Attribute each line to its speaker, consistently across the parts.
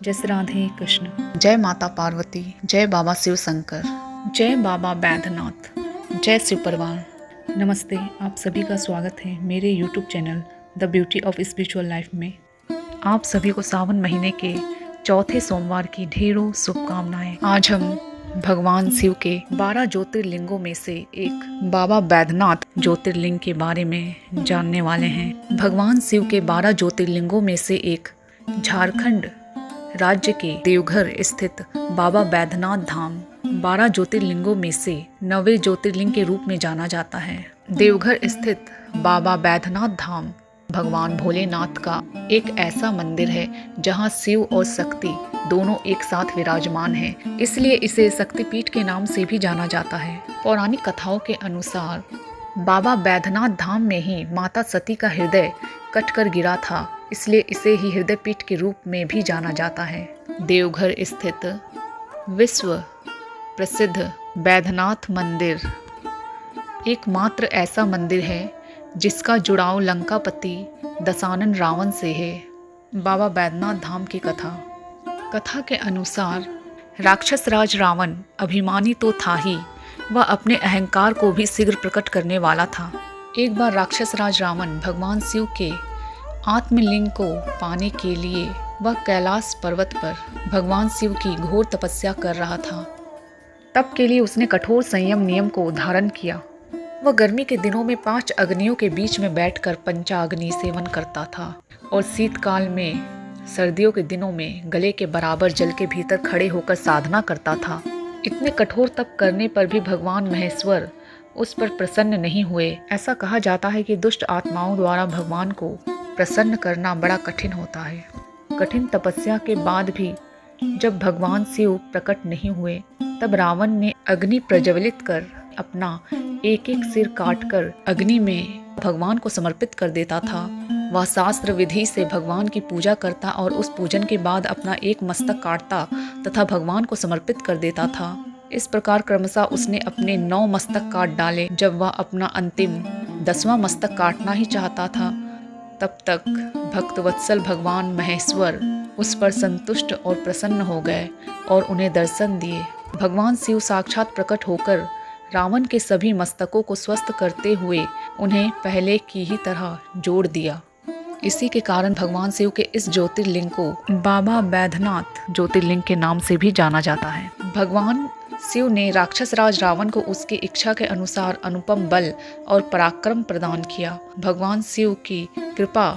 Speaker 1: जय राधे कृष्ण।
Speaker 2: जय माता पार्वती, जय बाबा शिव शंकर,
Speaker 1: जय बाबा बैद्यनाथ,
Speaker 2: जय शिव परिवार।
Speaker 1: नमस्ते। आप सभी का स्वागत है मेरे YouTube channel the beauty of spiritual life में।
Speaker 2: आप सभी को सावन महीने के चौथे सोमवार की ढेरों शुभकामनाएं। आज हम भगवान शिव के 12 ज्योतिर्लिंगों में से एक बाबा बैद्यनाथ ज्योतिर्लिंग के बारे में जानने वाले हैं। भगवान शिव के 12 ज्योतिर्लिंगों में से एक झारखंड राज्य के देवघर स्थित बाबा बैद्यनाथ धाम 12 ज्योतिर्लिंगों में से 9वें ज्योतिर्लिंग के रूप में जाना जाता है। देवघर स्थित बाबा बैद्यनाथ धाम भगवान भोलेनाथ का एक ऐसा मंदिर है जहां शिव और शक्ति दोनों एक साथ विराजमान हैं। इसलिए इसे शक्तिपीठ के नाम से भी जाना जाता है। पौराणिक कथाओं के अनुसार बाबा बैद्यनाथ धाम में ही माता सती का हृदय कटकर गिरा था, इसलिए इसे ही हृदय पीठ के रूप में भी जाना जाता है। देवघर स्थित विश्व प्रसिद्ध बैद्यनाथ मंदिर एकमात्र ऐसा मंदिर है जिसका जुड़ाव लंकापति दशानन रावण से है। बाबा बैद्यनाथ धाम की कथा के अनुसार राक्षस राज रावण अभिमानी तो था ही, वह अपने अहंकार को भी शीघ्र प्रकट करने वाला था। एक बार राक्षस राज रावण भगवान शिव के आत्मलिंग को पाने के लिए वह कैलाश पर्वत पर भगवान शिव की घोर तपस्या कर रहा था। तब के लिए उसने कठोर संयम नियम को धारण किया। वह गर्मी के दिनों में 5 अग्नियों के बीच में बैठकर पंचाग्नि सेवन करता था और शीतकाल में सर्दियों के दिनों में गले के बराबर जल के भीतर खड़े होकर साधना करता था। इतने कठोर तप करने पर भी भगवान महेश्वर उस पर प्रसन्न नहीं हुए। ऐसा कहा जाता है कि दुष्ट आत्माओं द्वारा भगवान को प्रसन्न करना बड़ा कठिन होता है। कठिन तपस्या के बाद भी जब भगवान शिव प्रकट नहीं हुए, तब रावण ने अग्नि प्रज्वलित कर अपना एक एक सिर काटकर अग्नि में भगवान को समर्पित कर देता था। वह शास्त्र विधि से भगवान की पूजा करता और उस पूजन के बाद अपना एक मस्तक काटता तथा भगवान को समर्पित कर देता था। इस प्रकार क्रमशः उसने अपने 9 मस्तक काट डाले। जब वह अपना अंतिम 10वां मस्तक काटना ही चाहता था, तब तक भक्तवत्सल भगवान महेश्वर उस पर संतुष्ट और प्रसन्न हो गए और उन्हें दर्शन दिए। भगवान शिव साक्षात प्रकट होकर रावण के सभी मस्तकों को स्वस्थ करते हुए उन्हें पहले की ही तरह जोड़ दिया। इसी के कारण भगवान शिव के इस ज्योतिर्लिंग को बाबा बैद्यनाथ ज्योतिर्लिंग के नाम से भी जाना जाता है। भगवान शिव ने राक्षस राज रावण को उसकी इच्छा के अनुसार अनुपम बल और पराक्रम प्रदान किया। भगवान शिव की कृपा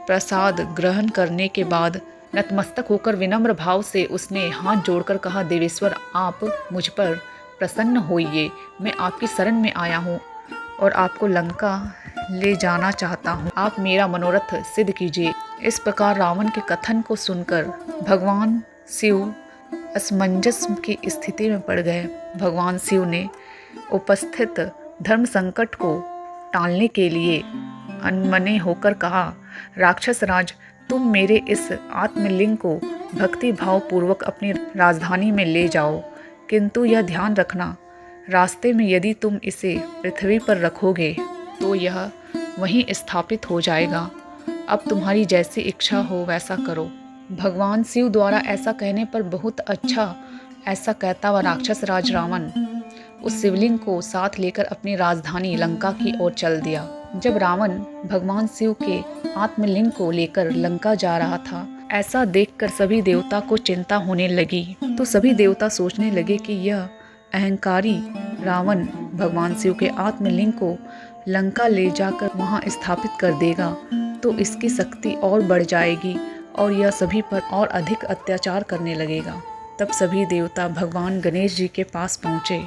Speaker 2: प्रसाद ग्रहण करने के बाद नतमस्तक होकर विनम्र भाव से उसने हाथ जोड़कर कहा, देवेश्वर आप मुझ पर प्रसन्न होइए। मैं आपकी शरण में आया हूँ और आपको लंका ले जाना चाहता हूँ। आप मेरा मनोरथ सिद्ध कीजिए। इस प्रकार रावण के कथन को सुनकर भगवान शिव असमंजस की स्थिति में पड़ गए। भगवान शिव ने उपस्थित धर्म संकट को टालने के लिए अनमने होकर कहा, राक्षस राज, तुम मेरे इस आत्मलिंग को भक्ति भाव पूर्वक अपनी राजधानी में ले जाओ, किंतु यह ध्यान रखना, रास्ते में यदि तुम इसे पृथ्वी पर रखोगे तो यह वहीं स्थापित हो जाएगा। अब तुम्हारी जैसी इच्छा हो वैसा करो। भगवान शिव द्वारा ऐसा कहने पर बहुत अच्छा ऐसा कहता हुआ राक्षस राज रावण उस शिवलिंग को साथ लेकर अपनी राजधानी लंका की ओर चल दिया। जब रावण भगवान शिव के आत्मलिंग को लेकर लंका जा रहा था, ऐसा देखकर सभी देवता को चिंता होने लगी। तो सभी देवता सोचने लगे कि यह अहंकारी रावण भगवान शिव के आत्मलिंग को लंका ले जाकर वहां स्थापित कर देगा तो इसकी शक्ति और बढ़ जाएगी और यह सभी पर और अधिक अत्याचार करने लगेगा। तब सभी देवता भगवान गणेश जी के पास पहुँचे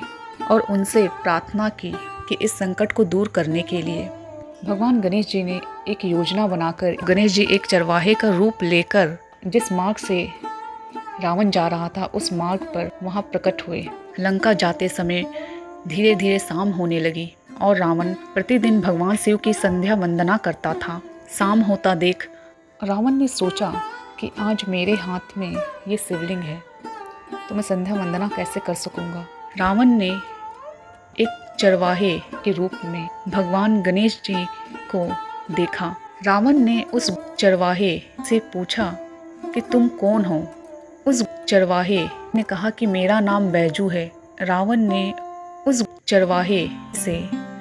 Speaker 2: और उनसे प्रार्थना की कि इस संकट को दूर करने के लिए भगवान गणेश जी ने एक योजना बनाकर गणेश जी एक चरवाहे का रूप लेकर जिस मार्ग से रावण जा रहा था उस मार्ग पर वहां प्रकट हुए। लंका जाते समय धीरे धीरे शाम होने लगी और रावण प्रतिदिन भगवान शिव की संध्या वंदना करता था। शाम होता देख रावण ने सोचा कि आज मेरे हाथ में ये शिवलिंग है तो मैं संध्या वंदना कैसे कर सकूंगा। रावण ने एक चरवाहे के रूप में भगवान गणेश जी को देखा। रावण ने उस चरवाहे से पूछा कि तुम कौन हो उस चरवाहे ने कहा कि मेरा नाम बैजू है। रावण ने उस चरवाहे से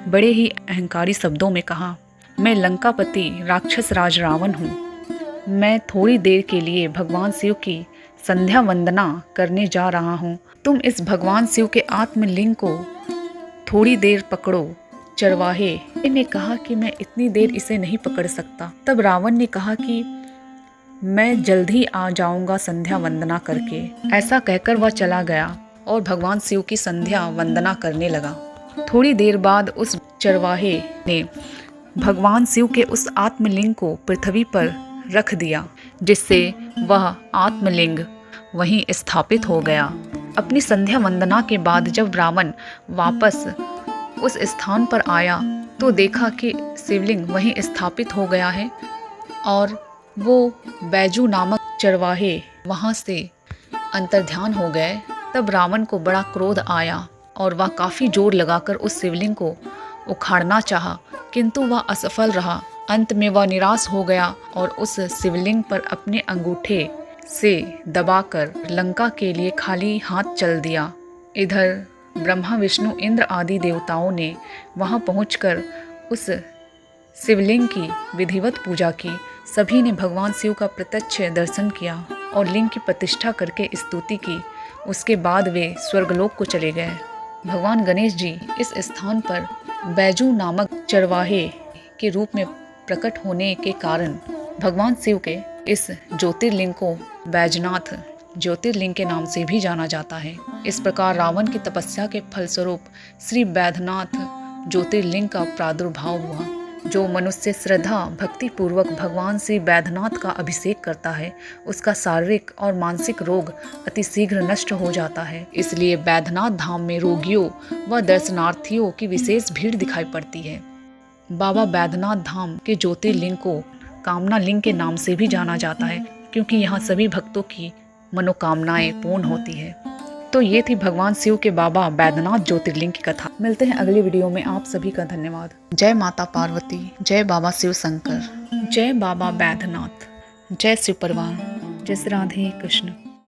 Speaker 2: बड़े ही अहंकारी शब्दों में कहा, मैं लंकापति राक्षस राज रावण हूँ। मैं थोड़ी देर के लिए भगवान शिव की संध्या वंदना करने जा रहा हूँ। तुम इस भगवान शिव के आत्मलिंग को थोड़ी देर पकड़ो। चरवाहे ने कहा कि मैं इतनी देर इसे नहीं पकड़ सकता। तब रावण ने कहा कि मैं जल्द ही आ जाऊंगा संध्या वंदना करके। ऐसा कहकर वह चला गया और भगवान शिव की संध्या वंदना करने लगा। थोड़ी देर बाद उस चरवाहे ने भगवान शिव के उस आत्मलिंग को पृथ्वी पर रख दिया, जिससे वह आत्मलिंग वहीं स्थापित हो गया। अपनी संध्या वंदना के बाद जब रावण वापस उस स्थान पर आया तो देखा कि शिवलिंग वहीं स्थापित हो गया है और वो बैजू नामक चरवाहे वहाँ से अंतर्ध्यान हो गए। तब रावण को बड़ा क्रोध आया और वह काफ़ी जोर लगाकर उस शिवलिंग को उखाड़ना चाहा, किंतु वह असफल रहा। अंत में वह निराश हो गया और उस शिवलिंग पर अपने अंगूठे से दबाकर लंका के लिए खाली हाथ चल दिया। इधर ब्रह्मा विष्णु इंद्र आदि देवताओं ने वहां पहुंचकर उस शिवलिंग की विधिवत पूजा की। सभी ने भगवान शिव का प्रत्यक्ष दर्शन किया और लिंग की प्रतिष्ठा करके स्तुति की। उसके बाद वे स्वर्गलोक को चले गए। भगवान गणेश जी इस स्थान पर बैजू नामक चरवाहे के रूप में प्रकट होने के कारण भगवान शिव के इस ज्योतिर्लिंग को बैजनाथ ज्योतिर्लिंग के नाम से भी जाना जाता है। इस प्रकार रावण की तपस्या के फलस्वरूप श्री बैद्यनाथ ज्योतिर्लिंग का प्रादुर्भाव हुआ। जो मनुष्य श्रद्धा भक्ति पूर्वक भगवान श्री बैद्यनाथ का अभिषेक करता है, उसका शारीरिक और मानसिक रोग अतिशीघ्र नष्ट हो जाता है। इसलिए बैद्यनाथ धाम में रोगियों व दर्शनार्थियों की विशेष भीड़ दिखाई पड़ती है। बाबा बैद्यनाथ धाम के ज्योतिर्लिंग को कामना लिंग के नाम से भी जाना जाता है, क्योंकि यहाँ सभी भक्तों की मनोकामनाएं पूर्ण होती है। तो ये थी भगवान शिव के बाबा बैद्यनाथ ज्योतिर्लिंग की कथा। मिलते हैं अगली वीडियो में। आप सभी का धन्यवाद। जय माता पार्वती, जय बाबा शिव शंकर, जय बाबा बैद्यनाथ, जय शिव परिवार, जय श्री राधे कृष्ण।